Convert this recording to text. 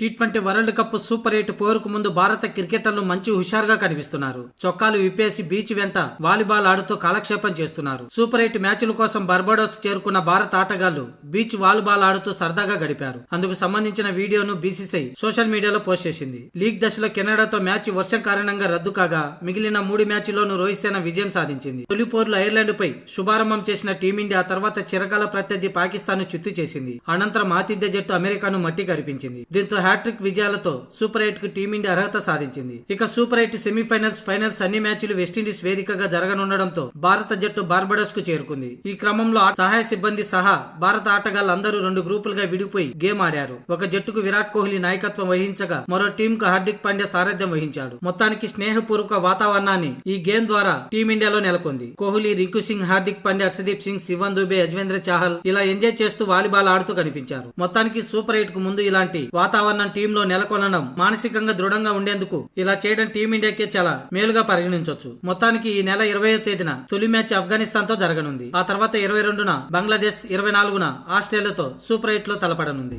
T20 world cup super 8 పోరుకు ముందు భారత క్రికెటర్లు మంచి హుషారుగా కనిపిస్తున్నారు. చొక్కాలు విప్పేసి బీచ్ వెంట వాలీబాల్ ఆడుతూ కాలక్షేపం చేస్తున్నారు. సూపర్ 8 మ్యాచ్ల కోసం బర్బడోస్ చేరుకున్న భారత ఆటగాళ్లు బీచ్ వాలీబాల్ ఆడుతూ సరదాగా గడిపారు. అందుకు సంబంధించిన వీడియోను బీసీసీఐ సోషల్ మీడియాలో పోస్ట్ చేసింది. లీగ్ దశలో కెనడాతో మ్యాచ్ వర్షం కారణంగా రద్దు కాగా మిగిలిన 3 మ్యాచ్ల్లోనూ రోహిత్ శర్మ విజయం సాధించింది. తొలి పోరులో ఐర్లాండ్ పై శుభారంభం చేసిన టీమిండియా తర్వాత చిరకాల ప్రత్యర్థి పాకిస్తాన్ ను చిత్తు చేసింది. అనంతరం ఆతిథ్య జట్టు అమెరికాను మట్టి కరిపించింది. దీంతో హ్యాట్రిక్ విజయాలతో సూపర్ 8 కు టీమిండియా అర్హత సాధించింది. ఇక సూపర్ 8 సెమీఫైనల్స్, ఫైనల్స్ అన్ని మ్యాచ్లు వెస్టిండీస్ వేదికగా జరగనుండడంతో భారత జట్టు బార్బడోస్ కు చేరుకుంది. ఈ క్రమంలో సహాయ సిబ్బంది సహా భారత ఆటగాళ్లందరూ 2 గ్రూపులుగా విడిపోయి గేమ్ ఆడారు. ఒక జట్టుకు విరాట్ కోహ్లీ నాయకత్వం వహించగా మరో టీం కు హార్దిక్ పాండ్యా సారథ్యం వహించాడు. మొత్తానికి స్నేహపూర్వక వాతావరణాన్ని ఈ గేమ్ ద్వారా టీమిండియాలో నెలకొంది. కోహ్లీ, రింకు సింగ్, హార్దిక్ పాండ్యా, హర్షదీప్ సింగ్, శివన్ దుబే, యజ్వేంద్ర చాహల్ ఇలా ఎంజాయ్ చేస్తూ వాలీబాల్ ఆడుతూ కనిపించారు. మొత్తానికి సూపర్ 8 కు ముందు ఇలాంటి వాతావరణం టీంలో నెలకొనడం, మానసికంగా దృఢంగా ఉండేందుకు ఇలా చేయడం టీమిండియాకే చాలా మేలుగా పరిగణించవచ్చు. మొత్తానికి ఈ నెల 20వ తేదీన తొలి మ్యాచ్ ఆఫ్ఘనిస్తాన్ తో జరగనుంది. ఆ తర్వాత 22న బంగ్లాదేశ్, 24న ఆస్ట్రేలియాతో సూపర్ 8 లో తలపడనుంది.